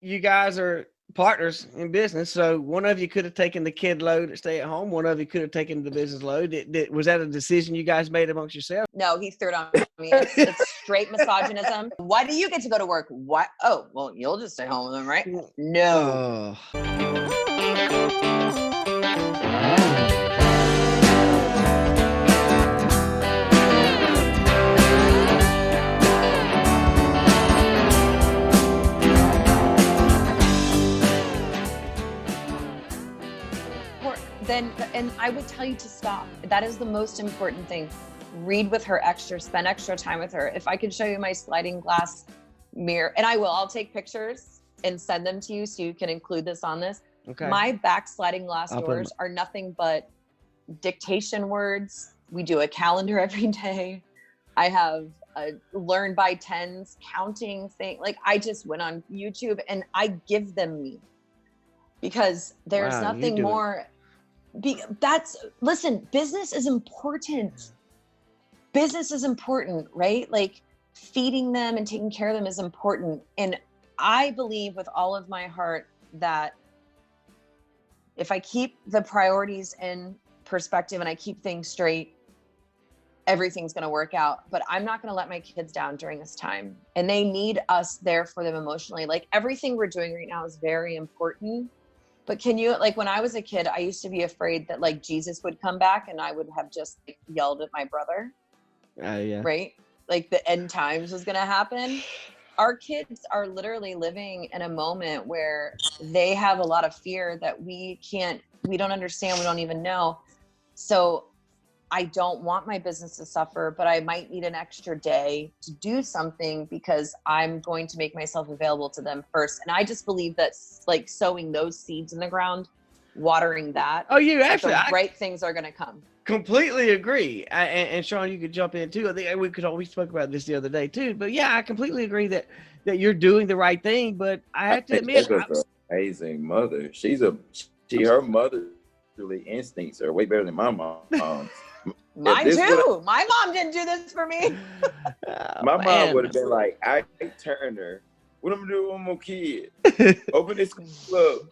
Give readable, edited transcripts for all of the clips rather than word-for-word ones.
you guys are partners in business, so one of you could have taken the kid load at stay at home. One of you could have taken the business load. Was that a decision you guys made amongst yourselves? No, he threw it on me. It's straight misogynism. Why do you get to go to work? What? Oh, well, you'll just stay home with him, right? No. And I would tell you to stop. That is the most important thing. Read with her extra, spend extra time with her. If I could show you my sliding glass mirror, and I'll take pictures and send them to you so you can include this on this. Okay. My back sliding glass doors are nothing but dictation words. We do a calendar every day. I have a learn by tens counting thing. Like I just went on YouTube and I give them me because there's nothing more. Listen, business is important. Business is important, right? Like feeding them and taking care of them is important. And I believe with all of my heart that if I keep the priorities in perspective and I keep things straight, everything's going to work out. But I'm not going to let my kids down during this time. And they need us there for them emotionally. Like everything we're doing right now is very important. But can you, like when I was a kid, I used to be afraid that like Jesus would come back and I would have just like, yelled at my brother. Yeah. Right? Like the end times was going to happen. Our kids are literally living in a moment where they have a lot of fear that we don't understand. We don't even know. So I don't want my business to suffer, but I might need an extra day to do something because I'm going to make myself available to them first. And I just believe that like sowing those seeds in the ground, watering that. Oh, you actually, the right things are going to come. Completely agree. And Sean, you could jump in too. I think we spoke about this the other day too, but yeah, I completely agree that you're doing the right thing. But I have to admit, Rebekka's an amazing mother. Her motherly instincts are way better than my mom's. Mine too. My mom didn't do this for me. My mom would have been like, I Turner, what am I doing with one more kid? Open this club.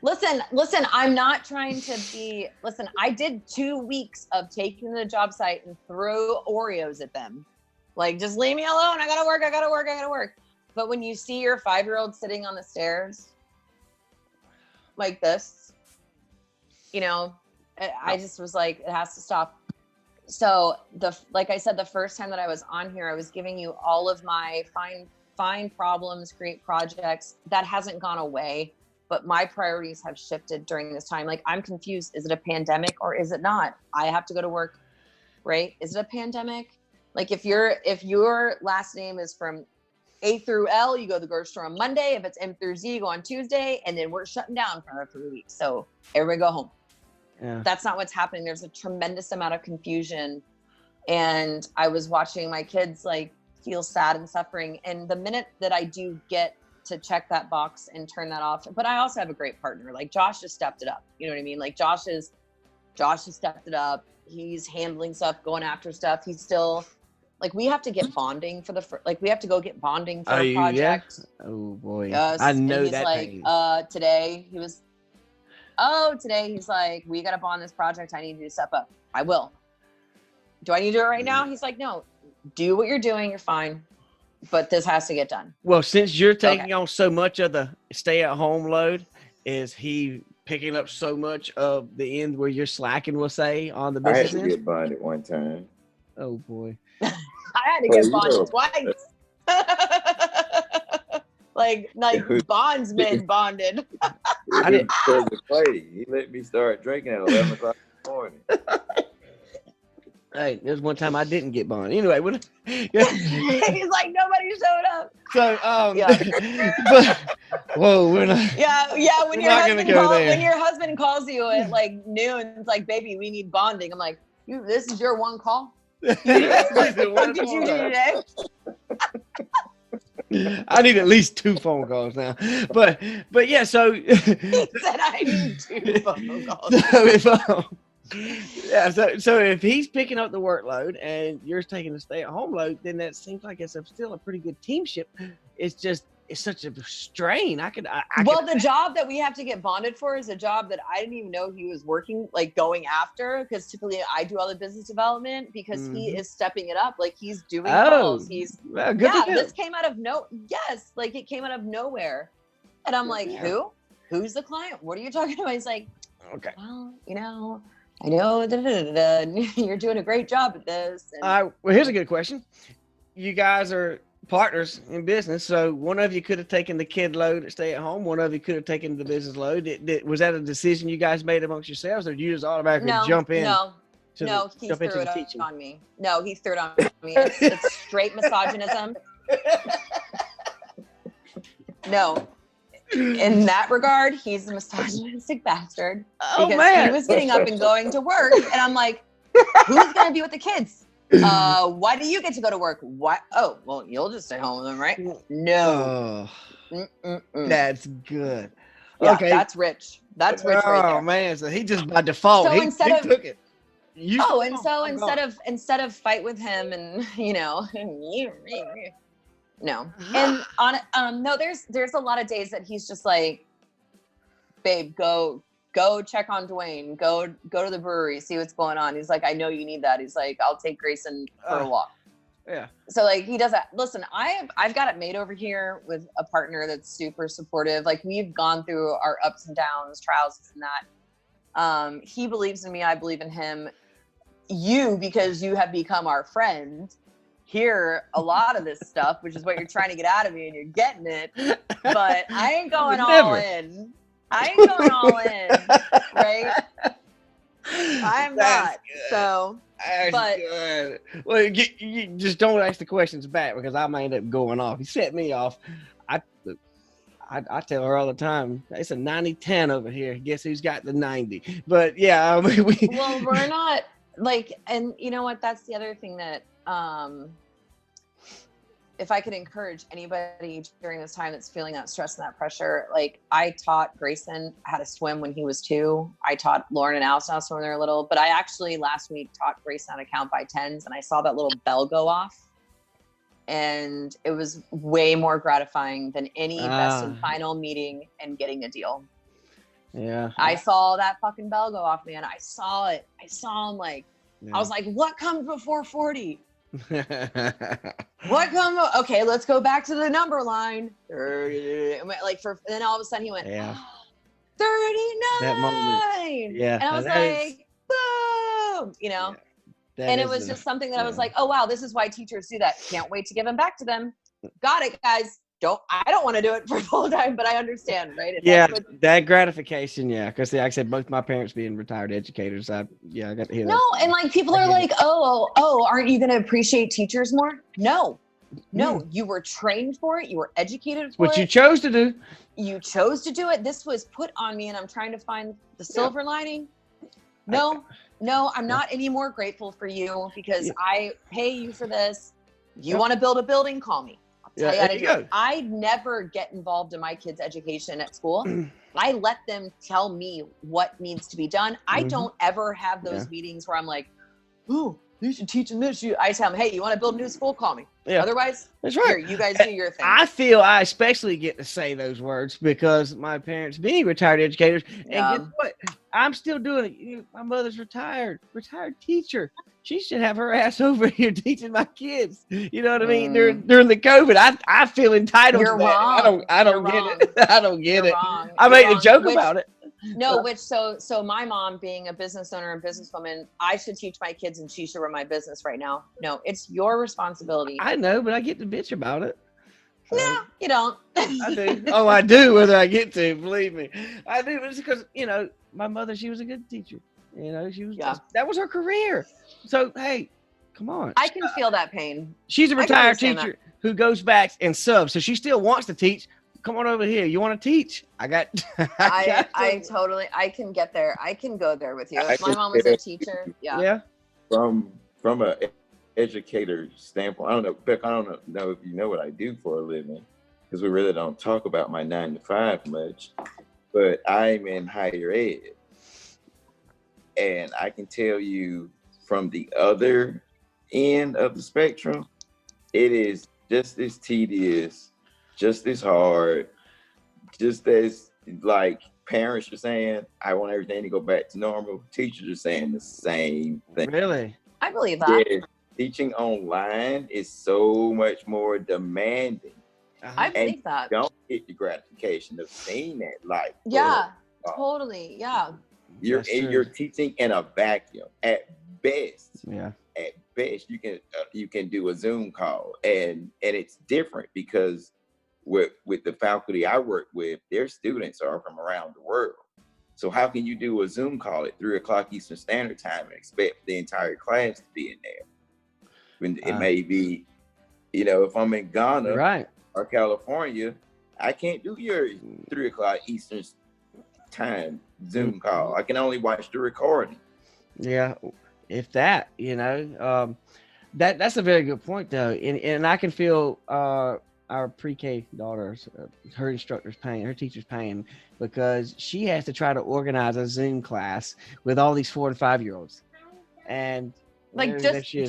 Listen, I'm not trying to be, I did 2 weeks of taking the job site and throw Oreos at them. Like, just leave me alone. I gotta work. But when you see your 5-year-old sitting on the stairs like this, you know, I just was like, it has to stop. So like I said, the first time that I was on here, I was giving you all of my find problems, create projects. That hasn't gone away, but my priorities have shifted during this time. Like I'm confused. Is it a pandemic or is it not? I have to go to work, right? Is it a pandemic? Like if your last name is from A through L, you go to the grocery store on Monday. If it's M through Z, you go on Tuesday, and then we're shutting down for another 3 weeks. So everybody go home. Yeah. That's not what's happening. There's a tremendous amount of confusion. And I was watching my kids like feel sad and suffering. And the minute that I do get to check that box and turn that off, but I also have a great partner. Like Josh just stepped it up. You know what I mean? Like Josh has stepped it up. He's handling stuff, going after stuff. He's still like, we have to get bonding for we have to go get bonding for a project. Yeah? Oh boy. Yes. I know he's that. Like, pain. Today he's like, we got to bond this project. I need you to step up. I will. Do I need to do it right now? He's like, no, do what you're doing. You're fine. But this has to get done. Well, since you're taking on so much of the stay-at-home load, is he picking up so much of the end where you're slacking, we'll say, on the business? I had to get bonded one time. Oh, boy. I had to get bonded twice. like bondsmen bonded. I didn't. He let me start drinking at 11 o'clock in the morning. Hey, there's one time I didn't get bonded. Anyway, he's like, nobody showed up. So, but whoa, we're not. Yeah. When your husband calls you at like noon, it's like, baby, we need bonding. I'm like, this is your one call. What did you do today? I need at least 2 phone calls now, but yeah. So he said I need 2 phone calls. So if he's picking up the workload and you're taking the stay-at-home load, then that seems like it's still a pretty good teamship. it's such a strain. The job that we have to get bonded for is a job that I didn't even know he was working, like going after, because typically I do all the business development because he is stepping it up. Like he's doing calls. This came out of it came out of nowhere. And I'm like, who's the client? What are you talking about? He's like, okay, well, I know you're doing a great job at this. Well, here's a good question. You guys are partners in business, so one of you could have taken the kid load at stay at home, one of you could have taken the business load. Was that a decision you guys made amongst yourselves, or did you just automatically jump in? He threw it on me. No, he threw it on me. It's straight misogynism. No, in that regard, he's a misogynistic bastard. Because he was getting up and going to work, and I'm like, who's gonna be with the kids? Why do you get to go to work? What? Oh, well, you'll just stay home with them, right? No. That's good. Yeah, okay. That's rich. That's rich right there. Oh man, so he just by default he took it. Instead of fight with him and no. And no, there's a lot of days that he's just like, babe, go check on Dwayne, go to the brewery, see what's going on. He's like, I know you need that. He's like, I'll take Grayson for a walk. Yeah. So like he does that. Listen, I've got it made over here with a partner that's super supportive. Like we've gone through our ups and downs, trials and that. He believes in me, I believe in him. You, because you have become our friend, hear a lot of this stuff, which is what you're trying to get out of me, and you're getting it. But I ain't going all in. Right? I'm not. Good. So, that's good. Well, you just don't ask the questions back because I might end up going off. You set me off. I tell her all the time, it's a 90-10 over here. Guess who's got the 90? But yeah, I mean, we're not like, and you know what? That's the other thing that, if I could encourage anybody during this time that's feeling that stress and that pressure, like I taught Grayson how to swim when he was 2. I taught Lauren and Allison how to swim when they were little, but I actually last week taught Grayson how to count by tens, and I saw that little bell go off. And it was way more gratifying than any best and final meeting and getting a deal. Yeah. I saw that fucking bell go off, man. I saw it. I saw him like, I was like, what comes before 40? Okay, let's go back to the number line. 30. Then all of a sudden he went 39. That moment. Yeah. And I was like, boom, Yeah. And it was just something that I was like, oh wow, this is why teachers do that. Can't wait to give them back to them. Got it, guys. I don't want to do it for full time, but I understand, right? That gratification, because like I said, both my parents being retired educators, I got to hear that. No, and like people are like, oh, aren't you going to appreciate teachers more? No, you were trained for it. You were educated for it. What you chose to do. You chose to do it. This was put on me, and I'm trying to find the silver lining. No, I'm not any more grateful for you because I pay you for this. You want to build a building? Call me. I never get involved in my kids' education at school. I let them tell me what needs to be done. I don't ever have those meetings where I'm like, "Ooh, you should teach them this." I tell them, "Hey, you want to build a new school? Call me." Yeah. Otherwise, that's right. Here, you guys do your thing. I feel I especially get to say those words because my parents being retired educators, and guess what? I'm still doing it. My mother's retired teacher. She should have her ass over here teaching my kids. You know what I mean? During the COVID, I feel entitled to that. Wrong. I don't get it. I don't get it. Wrong. I made a joke about it. No, so my mom being a business owner and businesswoman, I should teach my kids and she should run my business right now. No, it's your responsibility. I know, but I get to bitch about it. So, no, you don't. I do. Oh, I do, whether I get to, believe me. I do. It's because, my mother, she was a good teacher. She was that was her career. So, hey, come on. I can feel that pain. She's a retired teacher who goes back and subs. So she still wants to teach. Come on over here. You want to teach? I can get there. I can go there with you. If my mom was a teacher. Yeah. From a educator standpoint, I don't know, Bekka, I don't know if you know what I do for a living, because we really don't talk about my 9 to 5 much, but I'm in higher ed. And I can tell you from the other end of the spectrum, it is just as tedious just as hard, just as like parents are saying, I want everything to go back to normal. Teachers are saying the same thing. Really? I believe that. Yeah, teaching online is so much more demanding. I believe that. You don't get the gratification of seeing that. Like, yeah, totally. Yeah. You're teaching in a vacuum at best. Yeah. At best, you can do a Zoom call, and it's different because with the faculty I work with, their students are from around the world. So how can you do a Zoom call at 3:00 Eastern Standard Time and expect the entire class to be in there? When it may be, if I'm in Ghana, right, or California, I can't do your 3:00 Eastern Time Zoom call. I can only watch the recording. Yeah, if that, that's a very good point though, and I can feel our pre-K daughters, her instructor's pain, her teacher's pain, because she has to try to organize a Zoom class with all these 4 and 5-year-olds, and like just do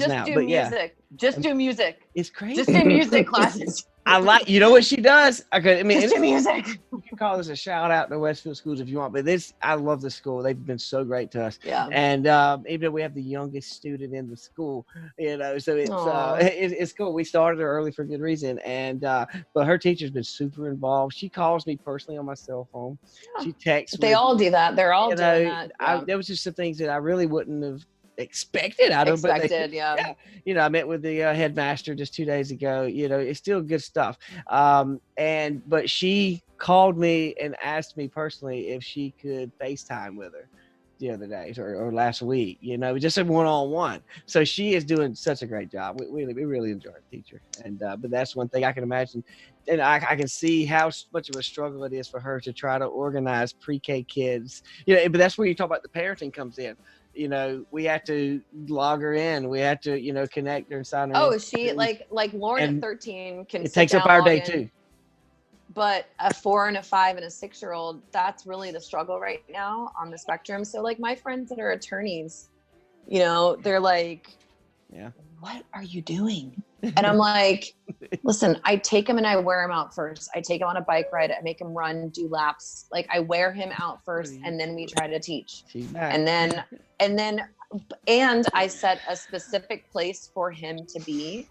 music. Just do music. It's crazy. Just do music classes. I like, what she does? I mean, just do music. You can call this a shout out to Westfield Schools if you want, but I love the school. They've been so great to us. Yeah. And even though we have the youngest student in the school, so it's cool. We started her early for good reason, and but her teacher's been super involved. She calls me personally on my cell phone. Yeah. She texts. They all do that. They're all doing that. Yeah. There was just some things that I really wouldn't have expected out of them. I met with the headmaster just 2 days ago. It's still good stuff. But she called me and asked me personally if she could FaceTime with her the other day or last week, just a one-on-one. So she is doing such a great job. We really enjoy our teacher. And but that's one thing I can imagine. And I can see how much of a struggle it is for her to try to organize pre-K kids. But that's where you talk about the parenting comes in. We have to log her in. We have to, connect her and sign her. Oh, she like Lauren at 13 can. It takes up our day too. But a 4 and a 5 and a 6-year-old, that's really the struggle right now on the spectrum. So like my friends that are attorneys, they're like, yeah, what are you doing? And I'm like, listen, I take him and I wear him out first. I take him on a bike ride. I make him run, do laps. Like I wear him out first, and then we try to teach. And then I set a specific place for him to be,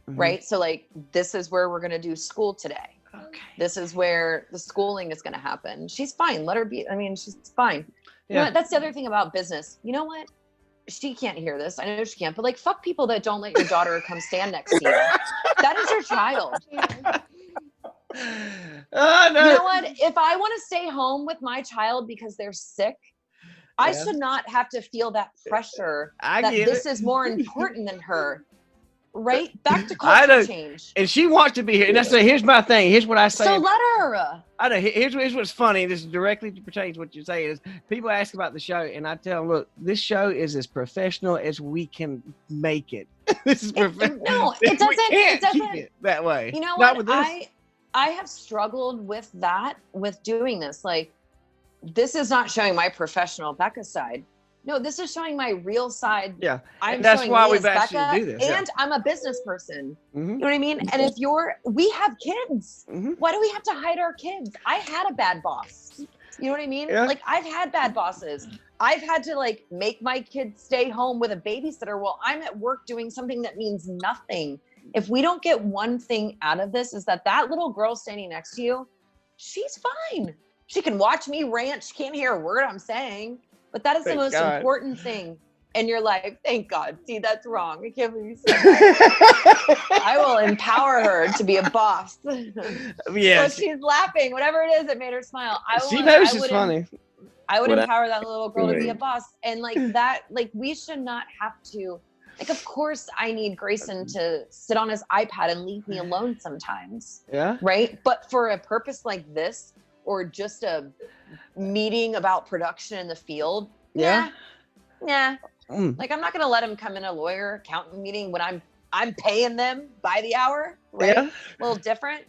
right? So like, this is where we're going to do school today. Okay. This is where the schooling is going to happen. She's fine. Let her be. I mean, she's fine. You know what? That's the other thing about business. You know what? She can't hear this. I know she can't, but like, fuck people that don't let your daughter come stand next to you. That is your child. No. You know what? If I want to stay home with my child because they're sick, I should not have to feel that pressure that this is more important than her. Right? Back to culture change. And she wants to be here. And here's my thing. Here's what I say. So let her. I know. Here's what's funny. This directly pertains to what you're saying is people ask about the show, and I tell them, look, this show is as professional as we can make it. This is professional. No, it doesn't keep it that way. You know what? I have struggled with that, with doing this. Like, this is not showing my professional Bekka side. No, this is showing my real side. Yeah, that's why we've asked you to do this. And I'm a business person. You know what I mean? And if we have kids, why do we have to hide our kids? I had a bad boss. You know what I mean? Yeah. Like I've had bad bosses. I've had to like make my kids stay home with a babysitter while I'm at work doing something that means nothing. If we don't get one thing out of this, is that little girl standing next to you, she's fine. She can watch me rant. She can't hear a word I'm saying. But that is the most important thing in your life. Thank God. See, that's wrong. I can't believe you said that. I will empower her to be a boss. Yes. So she's laughing. Whatever it is that made her smile. She knows it's funny. I would empower that little girl to be a boss. And like that, like we should not have to, like, of course I need Grayson to sit on his iPad and leave me alone sometimes. Yeah. Right? But for a purpose like this, or just a meeting about production in the field. Yeah. Like I'm not going to let him come in a lawyer accountant meeting when I'm paying them by the hour. Right? Yeah. A little different.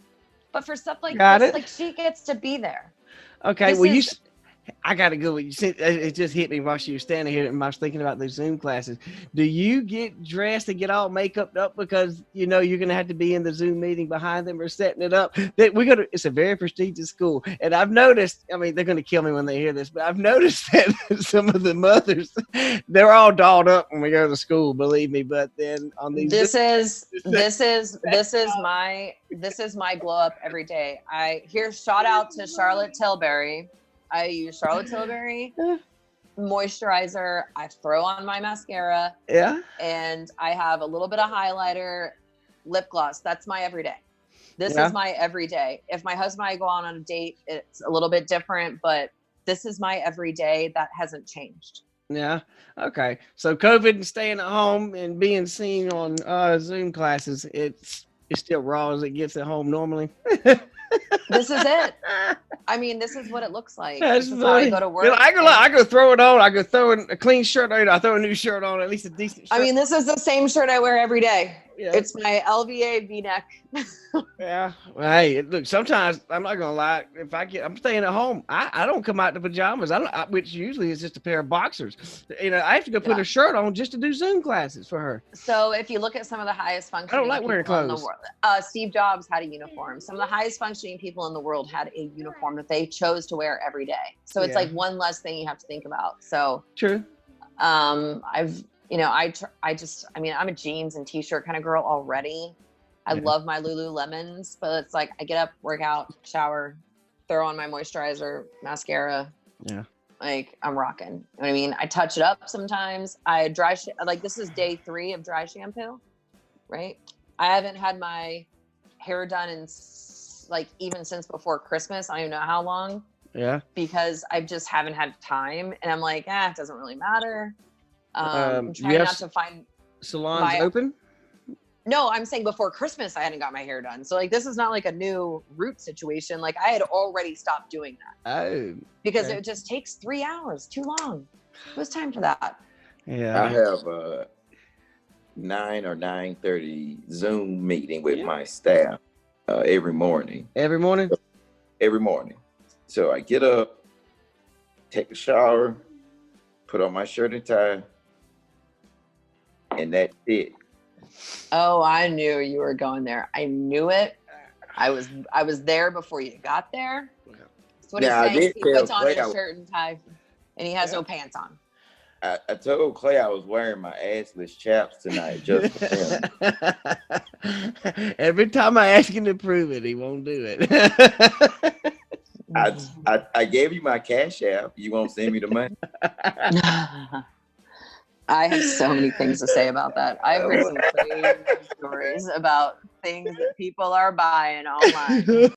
But for stuff like this, like she gets to be there. Okay. I got to go. You said it just hit me while she was standing here, and I was thinking about those Zoom classes. Do you get dressed and get all makeup up because you know you're going to have to be in the Zoom meeting behind them or setting it up? That we're gonna. It's a very prestigious school, and I've noticed. I mean, they're going to kill me when they hear this, but I've noticed that some of the mothers, they're all dolled up when we go to school. Believe me, but then on these. This is my glow up every day. Shout out to Charlotte Tilbury. I use Charlotte Tilbury moisturizer. I throw on my mascara. Yeah. And I have a little bit of highlighter, lip gloss. That's my everyday. This is my everyday. If my husband and I go on a date, it's a little bit different, but this is my everyday. That hasn't changed. Yeah. Okay. So COVID and staying at home and being seen on Zoom classes, it's still raw as it gets at home normally. This is it. I mean, this is what it looks like. That's this is how I go to work. You know, I go throw it on. I go throw in a clean shirt on. I throw a new shirt on, at least a decent shirt. I mean, this is the same shirt I wear every day. Yeah. It's my LVA V-neck. Yeah. Well, hey, look, sometimes I'm not gonna lie. If I'm staying at home, I don't come out in the pajamas. Which usually is just a pair of boxers. You know, I have to go put a shirt on just to do Zoom classes for her. So if you look at some of the highest functioning, I don't like wearing clothes. In the world, Steve Jobs had a uniform. Some of the highest functioning people in the world had a uniform that they chose to wear every day. So it's like one less thing you have to think about. So true. I'm a jeans and t-shirt kind of girl already. I love my Lululemons, but it's like I get up, work out, shower, throw on my moisturizer, mascara. Yeah. Like I'm rocking. You know what I mean? I touch it up sometimes. I dry, this is day 3 of dry shampoo, right? I haven't had my hair done in even since before Christmas. I don't even know how long. Yeah. Because I just haven't had time. And I'm like, it doesn't really matter. I'm trying not to find salons open. No, I'm saying before Christmas, I hadn't got my hair done. So this is not like a new root situation. Like I had already stopped doing that. Oh. Because it just takes 3 hours, too long. It was time for that. Yeah. I have a 9 or 9:30 Zoom meeting with my staff every morning. Every morning? Every morning. So I get up, take a shower, put on my shirt and tie, and that's it. Oh, I knew you were going there. I knew it. I was there before you got there. That's what he's saying. He puts on his shirt and tie, and he has no pants on. I told Clay I was wearing my assless chaps tonight just for him. Every time I ask him to prove it, he won't do it. I gave you my Cash App. You won't send me the money? I have so many things to say about that. I've heard some crazy stories about things that people are buying online.